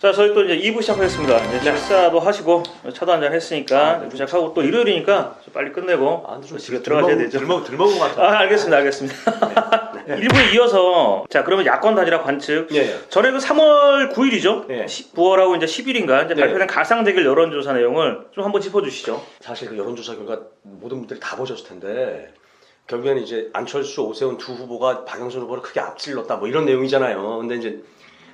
자, 저희 또 이제 2부 시작하겠습니다. 이제 식사도 하시고 차도 한잔 했으니까 2부 시작하고 또 일요일이니까 좀 빨리 끝내고 좀 집에 들어가셔야 되죠. 들 먹은 것 같아요. 알겠습니다. 네. 1부에 이어서 자, 그러면 야권 단일화 관측. 전에 그 3월 9일이죠. 9월하고 이제 10일인가 이제 발표된 가상 대결 여론조사 내용을 좀 한번 짚어주시죠. 사실 그 여론조사 결과 모든 분들이 다 보셨을 텐데 결국에는 이제 안철수, 오세훈 두 후보가 박영선 후보를 크게 앞질렀다 뭐 이런 내용이잖아요. 근데 이제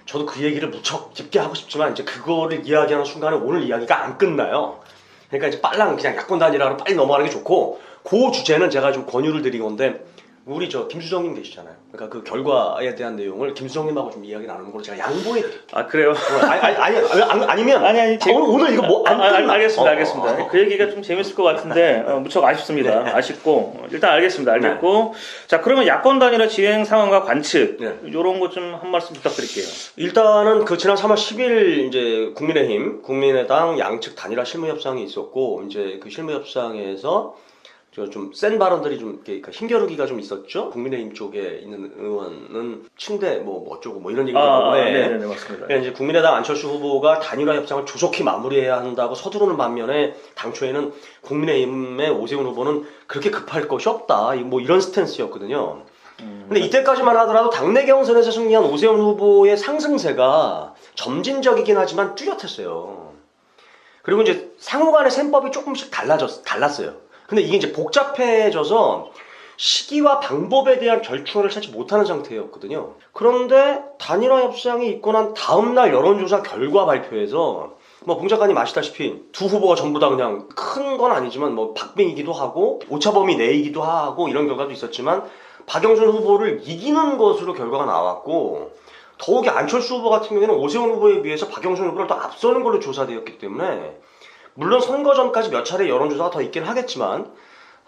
저도 그 얘기를 무척 깊게 하고 싶지만 이제 그거를 이야기하는 순간에 오늘 이야기가 안 끝나요. 그러니까 이제 빨랑 그냥 야권 단일화로 빨리 넘어가는 게 좋고 그 주제는 제가 좀 권유를 드린 건데 우리 저 김수정님 계시잖아요. 그러니까 그 결과에 대한 내용을 김수정님하고 좀 이야기 나누는 걸로 제가 양보해드릴게요. 아, 그래요? 아니면 오늘 이거 뭐 알겠습니다. 그 얘기가 좀 재밌을 것 같은데 무척 아쉽습니다. 아쉽고 일단 알겠습니다. 알겠고 자, 그러면 야권 단일화 진행 상황과 관측 이런 거 좀 한 말씀 부탁드릴게요. 일단은 그 지난 3월 10일 이제 국민의힘, 국민의당 양측 단일화 실무 협상이 있었고 이제 그 실무 협상에서 좀 센 발언들이 좀 이렇게 힘겨루기가 좀 있었죠. 국민의힘 쪽에 있는 의원은 침대 뭐 어쩌고 뭐 이런 얘기가 나오고, 네, 맞습니다. 그러니까 이제 국민의당 안철수 후보가 단일화 협상을 조속히 마무리해야 한다고 서두르는 반면에 당초에는 국민의힘의 오세훈 후보는 그렇게 급할 것이 없다. 뭐 이런 스탠스였거든요. 근데 이때까지만 하더라도 당내 경선에서 승리한 오세훈 후보의 상승세가 점진적이긴 하지만 뚜렷했어요. 그리고 이제 상호간의 셈법이 조금씩 달랐어요. 근데 이게 이제 복잡해져서 시기와 방법에 대한 결충을 찾지 못하는 상태였거든요. 그런데 단일화 협상이 있고 난 다음날 여론조사 결과 발표에서 뭐 봉 작가님 아시다시피 두 후보가 전부 다 그냥 큰 건 아니지만 뭐 박빙이기도 하고 오차범위 내이기도 하고 이런 결과도 있었지만 박영선 후보를 이기는 것으로 결과가 나왔고 더욱이 안철수 후보 같은 경우에는 오세훈 후보에 비해서 박영선 후보를 더 앞서는 걸로 조사되었기 때문에 물론 선거 전까지 몇 차례 여론조사가 더 있긴 하겠지만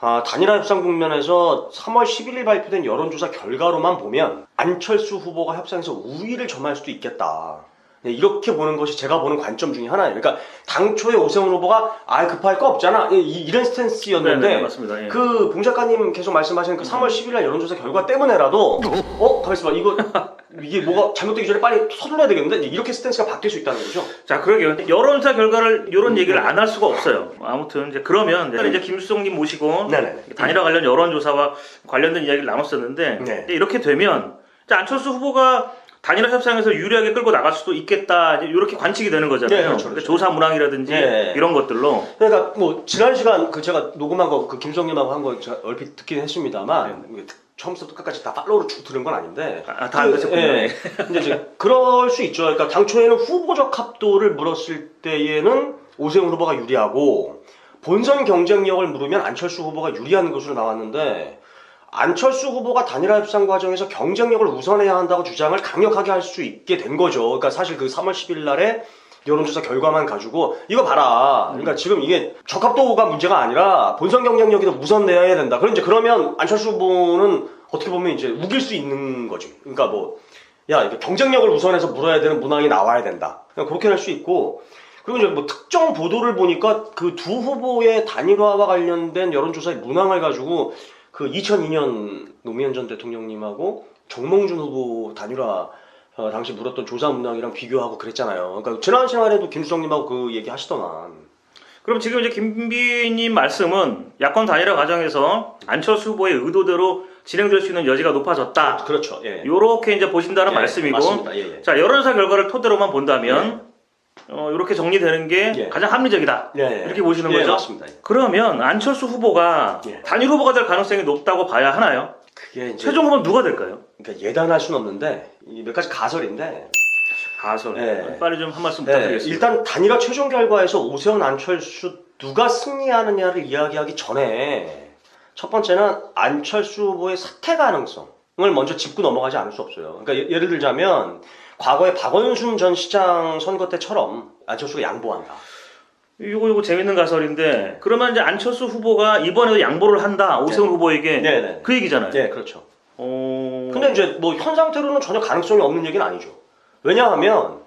단일화 협상 국면에서 3월 11일 발표된 여론조사 결과로만 보면 안철수 후보가 협상에서 우위를 점할 수도 있겠다. 이렇게 보는 것이 제가 보는 관점 중에 하나예요. 그러니까 당초에 오세훈 후보가 급할 거 없잖아 이런 스탠스였는데 맞습니다. 그 봉 작가님 계속 말씀하시는 그 3월 10일 날 여론조사 결과 때문에라도 가만있어 봐 이게 뭐가 잘못되기 전에 빨리 서둘러야 되겠는데 이렇게 스탠스가 바뀔 수 있다는 거죠. 자, 그러게요. 여론조사 결과를 이런 얘기를 안 할 수가 없어요. 아무튼 이제 그러면 이제 김수정님 모시고 단일화 관련 여론조사와 관련된 이야기를 나눴었는데 이렇게 되면 안철수 후보가 단일화 협상에서 유리하게 끌고 나갈 수도 있겠다 이렇게 관측이 되는 거잖아요. 그렇죠. 조사 문항이라든지 이런 것들로. 그러니까 뭐 지난 시간 제가 녹음한 거 그 김수정님하고 한 거 얼핏 듣긴 했습니다만 처음부터 끝까지 다 팔로우로 쭉 들은 건 아닌데 다 안 되셨군요. 근데 이제 그럴 수 있죠. 그러니까 당초에는 후보적 합도를 물었을 때에는 오세훈 후보가 유리하고 본선 경쟁력을 물으면 안철수 후보가 유리한 것으로 나왔는데 안철수 후보가 단일화 협상 과정에서 경쟁력을 우선해야 한다고 주장을 강력하게 할 수 있게 된 거죠. 그러니까 사실 그 3월 10일 날에 여론조사 결과만 가지고 이거 봐라. 그러니까 지금 이게 적합도가 문제가 아니라 본선 경쟁력이 더 우선 내야 된다. 그러면 안철수 후보는 어떻게 보면 이제 우길 수 있는 거죠. 그러니까 이게 경쟁력을 우선해서 물어야 되는 문항이 나와야 된다. 그냥 그렇게 할 수 있고 그리고 이제 뭐 특정 보도를 보니까 그 두 후보의 단일화와 관련된 여론조사의 문항을 가지고 그 2002년 노무현 전 대통령님하고 정몽준 후보 단일화 당시 물었던 조사 문항이랑 비교하고 그랬잖아요. 그러니까 지난 시간에도 김수정님하고 그 얘기 하시더만. 그럼 지금 이제 김비님 말씀은 야권 단일화 과정에서 안철수 후보의 의도대로 진행될 수 있는 여지가 높아졌다. 그렇죠. 요렇게 이제 보신다는 말씀이고. 맞습니다. 자, 여론조사 결과를 토대로만 본다면 이렇게 정리되는 게 가장 합리적이다. 이렇게 보시는 거죠? 맞습니다. 그러면 안철수 후보가 단일 후보가 될 가능성이 높다고 봐야 하나요? 그게 이제 최종 후보는 누가 될까요? 그러니까 예단할 수는 없는데 몇 가지 가설인데. 빨리 좀 한 말씀 부탁드리겠습니다. 일단 단일화 최종 결과에서 오세훈, 안철수 누가 승리하느냐를 이야기하기 전에 첫 번째는 안철수 후보의 사퇴 가능성을 먼저 짚고 넘어가지 않을 수 없어요. 그러니까 예를 들자면 과거에 박원순 전 시장 선거 때처럼 안철수가 양보한다. 이거 재밌는 가설인데 그러면 이제 안철수 후보가 이번에도 양보를 한다 오세훈 후보에게 그 얘기잖아요. 그렇죠. 근데 이제 뭐 현 상태로는 전혀 가능성이 없는 얘기는 아니죠. 왜냐하면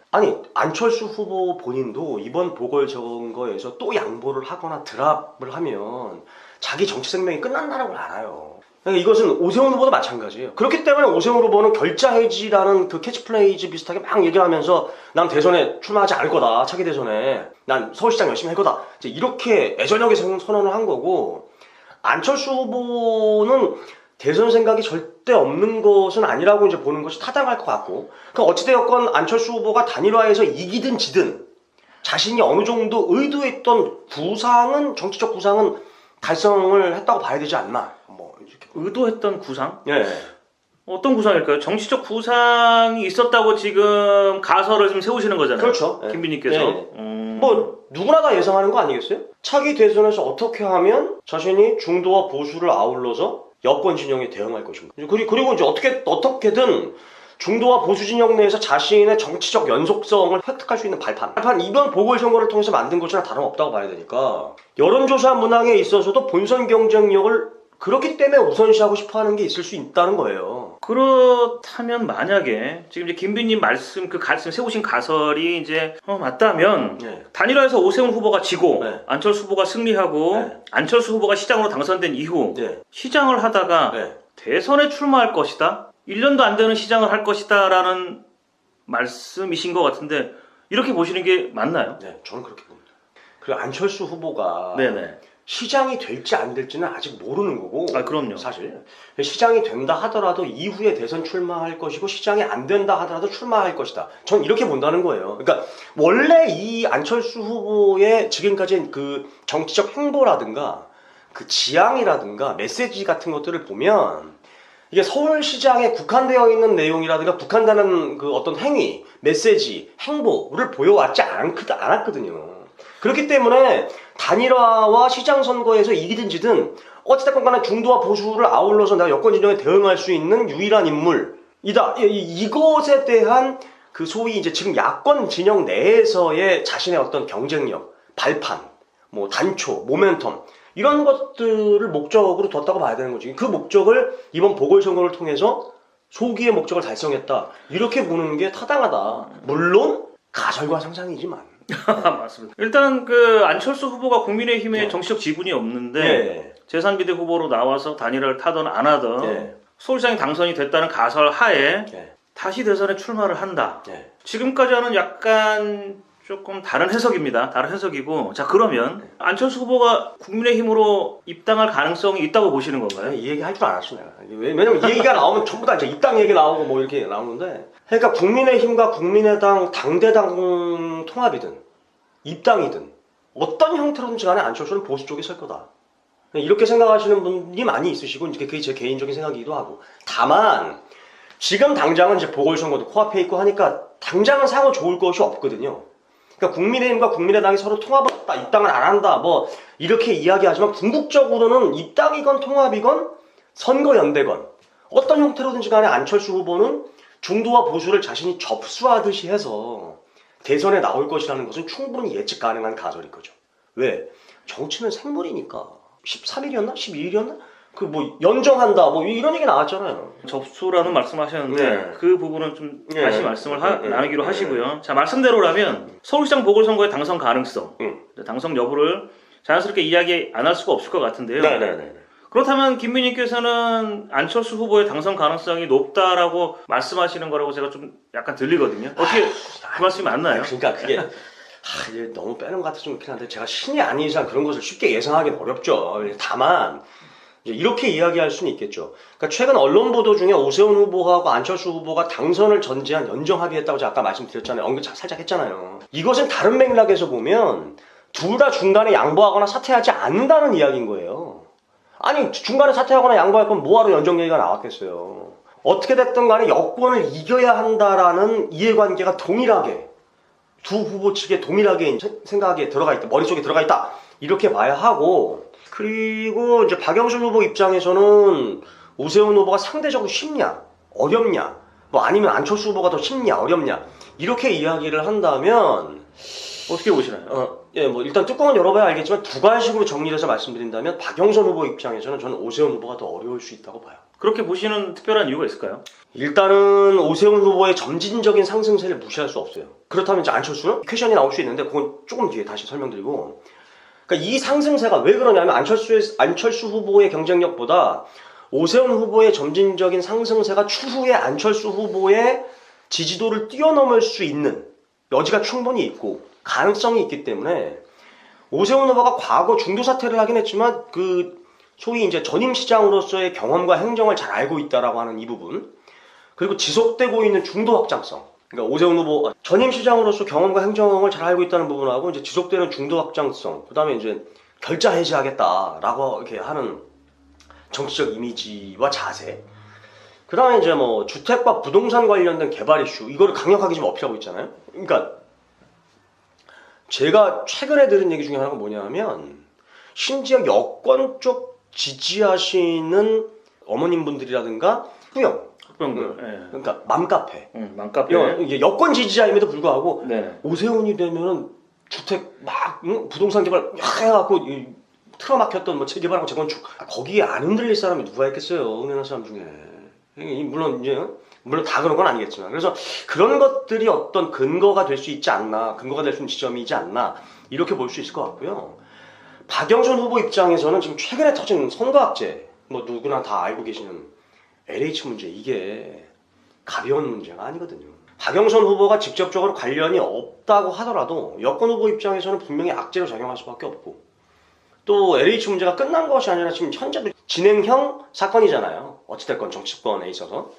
안철수 후보 본인도 이번 보궐선거에서 또 양보를 하거나 드랍을 하면 자기 정치 생명이 끝난다는 걸 알아요. 그러니까 이것은 오세훈 후보도 마찬가지예요. 그렇기 때문에 오세훈 후보는 결자 해지라는 그 캐치프레이즈 비슷하게 막 얘기를 하면서 난 대선에 출마하지 않을 거다. 차기 대선에. 난 서울시장 열심히 할 거다. 이제 이렇게 애저녁에 선언을 한 거고, 안철수 후보는 대선 생각이 절대 없는 것은 아니라고 이제 보는 것이 타당할 것 같고, 그러니까 어찌되었건 안철수 후보가 단일화에서 이기든 지든 자신이 어느 정도 의도했던 구상은, 정치적 구상은 달성을 했다고 봐야 되지 않나. 뭐 이렇게. 의도했던 구상? 예. 어떤 구상일까요? 정치적 구상이 있었다고 지금 가설을 좀 세우시는 거잖아요. 그렇죠. 김비님께서. 예. 뭐 누구나 다 예상하는 거 아니겠어요? 차기 대선에서 어떻게 하면 자신이 중도와 보수를 아울러서 여권 진영에 대응할 것인가. 그리고 이제 어떻게든 중도와 보수 진영 내에서 자신의 정치적 연속성을 획득할 수 있는 발판 이번 보궐선거를 통해서 만든 것이나 다름없다고 봐야 되니까 여론조사 문항에 있어서도 본선 경쟁력을 그렇기 때문에 우선시하고 싶어하는 게 있을 수 있다는 거예요. 그렇다면 만약에 지금 이제 김비님 말씀 세우신 가설이 이제 맞다면 네. 단일화에서 오세훈 후보가 지고 네. 안철수 후보가 승리하고 네. 안철수 후보가 시장으로 당선된 이후 네. 시장을 하다가 네. 대선에 출마할 것이다. 1년도 안 되는 시장을 할 것이다라는 말씀이신 것 같은데 이렇게 보시는 게 맞나요? 네, 저는 그렇게 봅니다. 그리고 안철수 후보가 네네. 시장이 될지 안 될지는 아직 모르는 거고. 아, 그럼요. 사실 시장이 된다 하더라도 이후에 대선 출마할 것이고 시장이 안 된다 하더라도 출마할 것이다. 전 이렇게 본다는 거예요. 그러니까 원래 이 안철수 후보의 지금까지 그 정치적 행보라든가 그 지향이라든가 메시지 같은 것들을 보면 이게 서울시장에 국한되어 있는 내용이라든가 국한되는 그 어떤 행위, 메시지, 행보를 보여왔지 않았거든요. 그렇기 때문에 단일화와 시장 선거에서 이기든 지든 어찌됐건 간에 중도와 보수를 아울러서 내가 여권 진영에 대응할 수 있는 유일한 인물이다. 이것에 대한 그 소위 이제 지금 야권 진영 내에서의 자신의 어떤 경쟁력, 발판, 뭐 단초, 모멘텀 이런 것들을 목적으로 뒀다고 봐야 되는 거지. 그 목적을 이번 보궐선거를 통해서 소기의 목적을 달성했다. 이렇게 보는 게 타당하다. 물론 가설과 상상이지만. 맞습니다. 일단 그 안철수 후보가 국민의힘의 네. 정치적 지분이 없는데 네. 제3비대 후보로 나와서 단일화를 타던 안 하던 네. 서울시장이 당선이 됐다는 가설 하에 네. 다시 대선에 출마를 한다. 네. 지금까지는 약간 조금 다른 해석입니다. 다른 해석이고 자 그러면 안철수 후보가 국민의힘으로 입당할 가능성이 있다고 보시는 건가요? 이 얘기 할 줄 알았어 내가. 왜냐면 이 얘기가 나오면 전부 다 이제 입당 얘기 나오고 뭐 이렇게 나오는데 그러니까 국민의힘과 국민의당 당대당 통합이든 입당이든 어떤 형태로든지 간에 안철수는 보수 쪽에 설 거다. 이렇게 생각하시는 분이 많이 있으시고 이제 그게 제 개인적인 생각이기도 하고 다만 지금 당장은 이제 보궐선거도 코앞에 있고 하니까 당장은 상호 좋을 것이 없거든요. 그러니까 국민의힘과 국민의당이 서로 통합을 했다, 입당을 안 한다, 뭐 이렇게 이야기하지만 궁극적으로는 입당이건 통합이건 선거연대건 어떤 형태로든지 간에 안철수 후보는 중도와 보수를 자신이 접수하듯이 해서 대선에 나올 것이라는 것은 충분히 예측 가능한 가설인 거죠. 왜? 정치는 생물이니까. 13일이었나? 12일이었나? 그 뭐 연정한다 뭐 이런 얘기 나왔잖아요. 접수라는 말씀하셨는데 네. 그 부분은 좀 네. 다시 말씀을 네. 나누기로 하시고요. 자 말씀대로라면 서울시장 보궐선거의 당선 가능성, 네. 당선 여부를 자연스럽게 이야기 안 할 수가 없을 것 같은데요. 네네네. 그렇다면 김민희께서는 안철수 후보의 당선 가능성이 높다라고 말씀하시는 거라고 제가 좀 약간 들리거든요. 어떻게 그 말씀이 맞나요? 그러니까 그게 이게 너무 빼는 것 같아서 좀 그렇긴 한데 제가 신이 아닌 이상 그런 것을 쉽게 예상하기는 어렵죠. 다만 이렇게 이야기할 수는 있겠죠. 그러니까 최근 언론 보도 중에 오세훈 후보하고 안철수 후보가 당선을 전제한 연정 합의했다고 제가 아까 말씀드렸잖아요. 언급 살짝 했잖아요. 이것은 다른 맥락에서 보면 둘 다 중간에 양보하거나 사퇴하지 않는다는 이야기인 거예요. 아니 중간에 사퇴하거나 양보할 건 뭐하러 연정 얘기가 나왔겠어요. 어떻게 됐든 간에 여권을 이겨야 한다라는 이해관계가 동일하게 두 후보 측에 동일하게 생각에 들어가 있다. 머릿속에 들어가 있다. 이렇게 봐야 하고 그리고 이제 박영선 후보 입장에서는 오세훈 후보가 상대적으로 쉽냐 어렵냐 뭐 아니면 안철수 후보가 더 쉽냐 어렵냐 이렇게 이야기를 한다면 어떻게 보시나요? 예, 뭐 일단 뚜껑은 열어봐야 알겠지만 두 가지식으로 정리해서 말씀드린다면 박영선 후보 입장에서는 저는 오세훈 후보가 더 어려울 수 있다고 봐요. 그렇게 보시는 특별한 이유가 있을까요? 일단은 오세훈 후보의 점진적인 상승세를 무시할 수 없어요. 그렇다면 이제 안철수는 퀘션이 나올 수 있는데 그건 조금 뒤에 다시 설명드리고 그러니까 이 상승세가 왜 그러냐면 안철수 후보의 경쟁력보다 오세훈 후보의 점진적인 상승세가 추후에 안철수 후보의 지지도를 뛰어넘을 수 있는 여지가 충분히 있고 가능성이 있기 때문에 오세훈 후보가 과거 중도 사퇴를 하긴 했지만 그 소위 이제 전임 시장으로서의 경험과 행정을 잘 알고 있다라고 하는 이 부분, 그리고 지속되고 있는 중도 확장성. 그러니까 오세훈 후보 전임 시장으로서 경험과 행정을 잘 알고 있다는 부분하고 이제 지속되는 중도 확장성, 그다음에 이제 결자 해지하겠다라고 이렇게 하는 정치적 이미지와 자세. 그다음에 이제 뭐 주택과 부동산 관련된 개발 이슈, 이거를 강력하게 지금 어필하고 있잖아요. 그러니까 제가 최근에 들은 얘기 중에 하나가 뭐냐면 심지어 여권 쪽 지지하시는 어머님분들이라든가 흑병들, 그러니까 맘카페, 맘카페, 이게 여권 지지자임에도 불구하고 네. 오세훈이 되면은 주택 막 부동산 개발 해갖고 틀어막혔던 뭐 재개발하고 재건축, 거기에 안 흔들릴 사람이 누가 있겠어요, 은행하는 사람 중에. 물론 다 그런 건 아니겠지만, 그래서 그런 것들이 어떤 근거가 될 수 있지 않나, 근거가 될 수 있는 지점이지 않나, 이렇게 볼 수 있을 것 같고요. 박영선 후보 입장에서는 지금 최근에 터진 선거학제, 뭐 누구나 다 알고 계시는 LH 문제, 이게 가벼운 문제가 아니거든요. 박영선 후보가 직접적으로 관련이 없다고 하더라도 여권 후보 입장에서는 분명히 악재로 작용할 수밖에 없고, 또 LH 문제가 끝난 것이 아니라 지금 현재도 진행형 사건이잖아요. 어찌됐건 정치권에 있어서.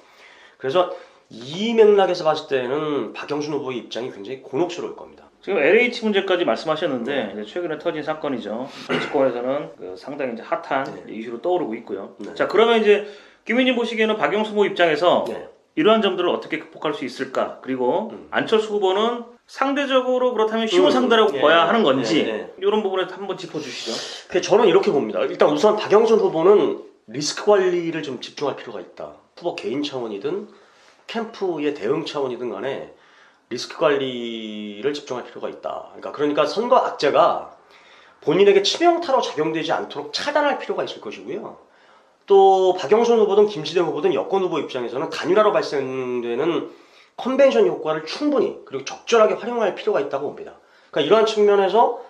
그래서 이 맥락에서 봤을 때는 박영선 후보의 입장이 굉장히 곤혹스러울 겁니다. 지금 LH 문제까지 말씀하셨는데 이제 최근에 터진 사건이죠. 정치권에서는 상당히 이제 핫한 이슈로 떠오르고 있고요. 자, 그러면 이제 김의님 보시기에는 박영선 후보 입장에서 이러한 점들을 어떻게 극복할 수 있을까? 그리고 안철수 후보는 상대적으로 그렇다면 쉬운 상대라고 봐야 하는 건지 이런 부분에 한번 짚어주시죠. 저는 이렇게 봅니다. 일단 우선 박영선 후보는 리스크 관리를 좀 집중할 필요가 있다. 후보 개인 차원이든 캠프의 대응 차원이든 간에 리스크 관리를 집중할 필요가 있다. 그러니까 선거 악재가 본인에게 치명타로 작용되지 않도록 차단할 필요가 있을 것이고요. 또 박영선 후보든 김진영 후보든 여권 후보 입장에서는 단일화로 발생되는 컨벤션 효과를 충분히 그리고 적절하게 활용할 필요가 있다고 봅니다. 그러니까 이러한 측면에서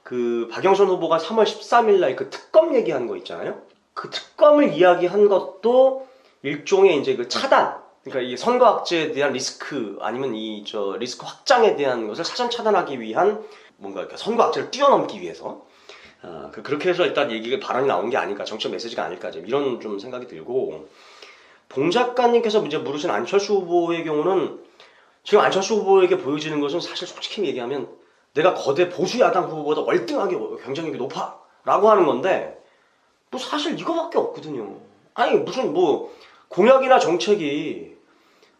그 박영선 후보가 3월 13일 날 그 특검 얘기한 거 있잖아요. 그 특검을 이야기한 것도 일종의 이제 그 차단, 그러니까 이 선거 악재에 대한 리스크 아니면 리스크 확장에 대한 것을 사전 차단하기 위한 뭔가 이렇게 선거 악재를 뛰어넘기 위해서 그렇게 해서 일단 발언이 나온 게 아닐까, 정책 메시지가 아닐까, 이런 좀 생각이 들고, 봉 작가님께서 이제 물으신 안철수 후보의 경우는 지금 안철수 후보에게 보여지는 것은 사실 솔직히 얘기하면 내가 거대 보수 야당 후보보다 월등하게 경쟁력이 높아 라고 하는 건데, 뭐 사실 이거밖에 없거든요. 아니 무슨 뭐 공약이나 정책이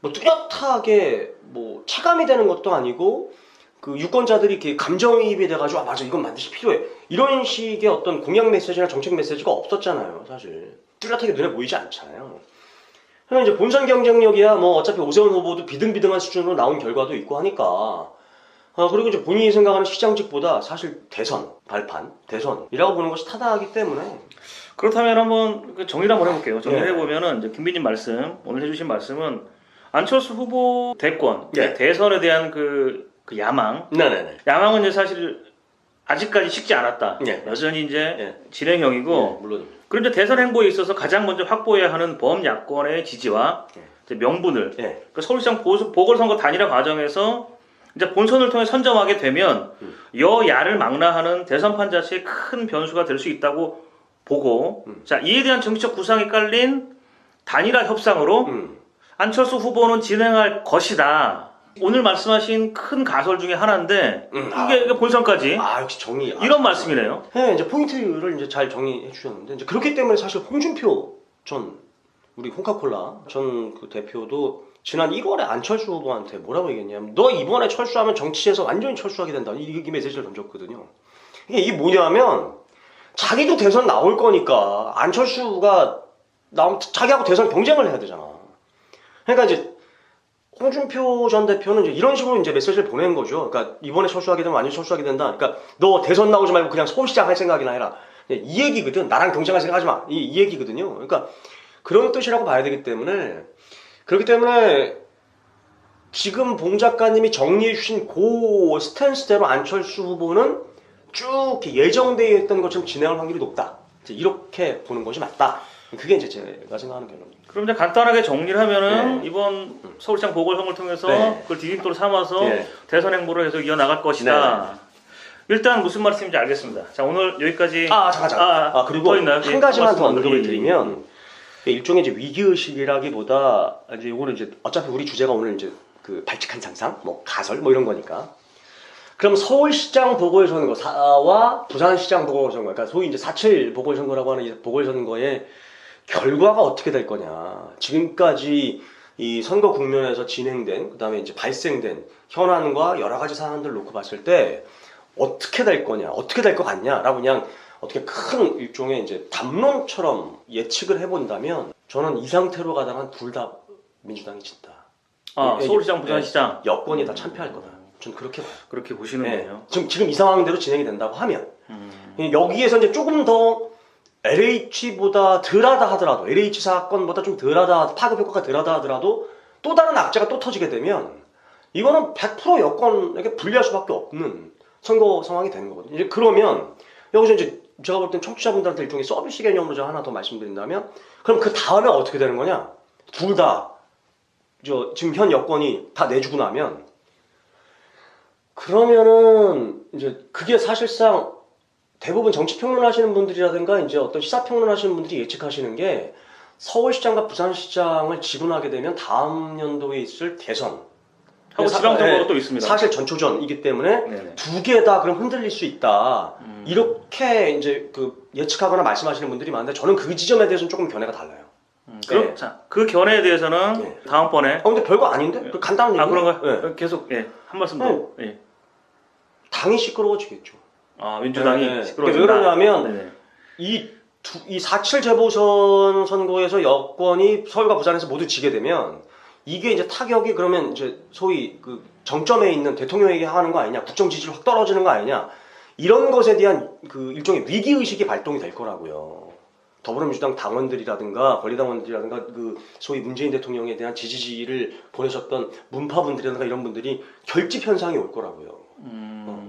뭐 뚜렷하게 뭐 체감이 되는 것도 아니고, 그 유권자들이 이렇게 감정이입이 돼가지고 맞아 이건 반드시 필요해 이런 식의 어떤 공약 메시지나 정책 메시지가 없었잖아요. 사실 뚜렷하게 눈에 보이지 않잖아요. 그래서 이제 본선 경쟁력이야 뭐 어차피 오세훈 후보도 비등비등한 수준으로 나온 결과도 있고 하니까, 그리고 이제 본인이 생각하는 시장직보다 사실 대선이라고 보는 것이 타당하기 때문에. 그렇다면 한번 정리를 한번 해볼게요. 정리를 해보면은 이제 김비님 오늘 해주신 말씀은 안철수 후보 대권, 대선에 대한 그 야망. 야망은 이제 사실 아직까지 식지 않았다. 여전히 이제 진행형이고. 물론. 그런데 대선 행보에 있어서 가장 먼저 확보해야 하는 범야권의 지지와 명분을 그 서울시장 보궐선거 단일화 과정에서 이제 본선을 통해 선점하게 되면 여야를 망라하는 대선판 자체에 큰 변수가 될 수 있다고 보고, 자, 이에 대한 정치적 구상이 깔린 단일화 협상으로 안철수 후보는 진행할 것이다. 오늘 말씀하신 큰 가설 중에 하나인데 이게 본선까지 역시 정리 이런 말씀이네요. 이제 포인트를 이제 잘 정리해 주셨는데, 이제 그렇기 때문에 사실 홍준표 우리 홍카콜라 전 그 대표도 지난 1월에 안철수 후보한테 뭐라고 얘기했냐면, 너 이번에 철수하면 정치에서 완전히 철수하게 된다, 이 메시지를 던졌거든요. 이게 뭐냐면 자기도 대선 나올 거니까 안철수가 나오면 자기하고 대선 경쟁을 해야 되잖아. 그러니까 이제 홍준표 전 대표는 이제 이런 식으로 이제 메시지를 보낸 거죠. 그러니까 이번에 철수하게 되면 완전히 철수하게 된다. 그러니까 너 대선 나오지 말고 그냥 서울시장 할 생각이나 해라. 이 얘기거든. 나랑 경쟁할 생각하지 마. 이 얘기거든요. 그러니까 그런 뜻이라고 봐야 되기 때문에, 그렇기 때문에 지금 봉 작가님이 정리해 주신 그 스탠스대로 안철수 후보는 쭉 예정되어 있던 것처럼 진행할 확률이 높다. 이렇게 보는 것이 맞다. 그게 이제 제가 생각하는 결론입니다. 그럼 이제 간단하게 정리를 하면은 이번 서울시장 보궐선거를 통해서 그걸 디딤돌 삼아서 대선 행보를 계속 이어나갈 것이다. 일단 무슨 말씀인지 알겠습니다. 자, 오늘 여기까지. 잠깐. 그리고 한 가지만 더 언급을 드리면 일종의 이제 위기의식이라기보다 이제 이거는 이제 어차피 우리 주제가 오늘 이제 그 발칙한 상상, 뭐 가설 뭐 이런 거니까. 그럼 서울시장 보궐선거와 부산시장 보궐선거, 그러니까 소위 이제 4.7 보궐선거라고 하는 이 보궐선거의 결과가 어떻게 될 거냐. 지금까지 이 선거 국면에서 진행된, 그 다음에 이제 발생된 현안과 여러 가지 사안들을 놓고 봤을 때 어떻게 될 거냐, 어떻게 될 것 같냐라고 그냥 어떻게 큰 일종의 이제 담론처럼 예측을 해본다면 저는 이 상태로 가다간 둘 다 민주당이 진다. 서울시장, 부산시장 여권이 다 참패할 거다. 전 그렇게 보시는군요. 지금 이 상황대로 진행이 된다고 하면 여기에서 이제 조금 더 LH보다 덜하다 하더라도 LH 사건보다 좀 덜하다 파급 효과가 덜하다 하더라도 또 다른 악재가 또 터지게 되면 이거는 100% 여권에게 불리할 수밖에 없는 선거 상황이 되는 거거든요. 이제 그러면 여기서 이제 제가 볼 땐 청취자분들한테 일종의 서비스 개념으로 제가 하나 더 말씀드린다면 그럼 그 다음에 어떻게 되는 거냐? 둘 다 지금 현 여권이 다 내주고 나면 그러면은 이제 그게 사실상 대부분 정치평론 하시는 분들이라든가 이제 어떤 시사평론 하시는 분들이 예측하시는 게 서울시장과 부산시장을 지분하게 되면 다음 연도에 있을 대선 하고 지방선거가 또 있습니다. 사실 전초전이기 때문에 두 개 다 그럼 흔들릴 수 있다. 이렇게 이제 그 예측하거나 말씀하시는 분들이 많은데 저는 그 지점에 대해서는 조금 견해가 달라요. 그럼 자, 그 견해에 대해서는 다음번에. 근데 별거 아닌데? 그 간단한 얘기. 그런가요? 계속 한 말씀 더. 당이 시끄러워지겠죠. 민주당이 시끄러워진다. 왜 그러냐면 이 4.7 재보선 선거에서 여권이 서울과 부산에서 모두 지게 되면 이게 이제 타격이 그러면 이제 소위 그 정점에 있는 대통령에게 하는 거 아니냐, 국정 지지율 확 떨어지는 거 아니냐, 이런 것에 대한 그 일종의 위기 의식이 발동이 될 거라고요. 더불어민주당 당원들이라든가 권리당원들이라든가 그 소위 문재인 대통령에 대한 지지를 보내셨던 문파분들이라든가 이런 분들이 결집 현상이 올 거라고요.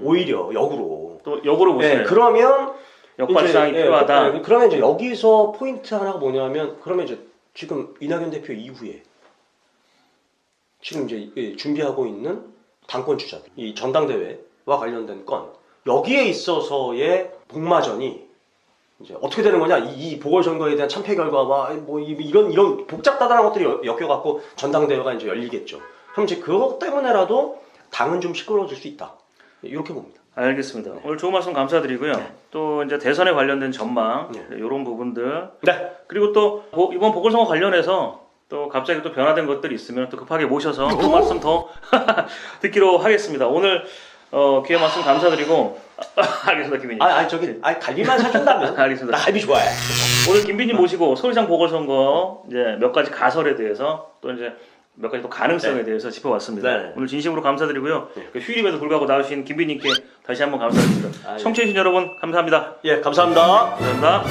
오히려 역으로. 또 역으로 보시네요. 그러면 역발상이 필요하다. 그러면 이제 여기서 포인트 하나가 뭐냐면 그러면 이제 지금 이낙연 대표 이후에 지금 이제 준비하고 있는 당권 주자들, 이 전당대회와 관련된 건 여기에 있어서의 복마전이 이제 어떻게 되는 거냐? 이 보궐선거에 대한 참패 결과와 뭐 이런 복잡다단한 것들이 엮여갖고 전당대회가 이제 열리겠죠. 그럼 이제 그것 때문에라도 당은 좀 시끄러워질 수 있다. 이렇게 봅니다. 알겠습니다. 오늘 좋은 말씀 감사드리고요. 또 이제 대선에 관련된 전망 이런 부분들. 그리고 또 이번 보궐선거 관련해서 또 갑자기 또 변화된 것들이 있으면 또 급하게 모셔서 또 말씀 더 듣기로 하겠습니다. 오늘 귀한 말씀 감사드리고 알겠습니다, 김빈님. 갈비만 사준다면 알겠습니다. 나 갈비 좋아해. 오늘 김빈님 모시고 서울시장 보궐선거 이제 몇 가지 가설에 대해서 또 이제 몇 가지 또 가능성에 대해서 짚어봤습니다. 오늘 진심으로 감사드리고요. 휴일임에도 불구하고 나오신 김빈님께 다시 한번 감사드립니다. 청취해주신 여러분 감사합니다. 감사합니다. 감사합니다.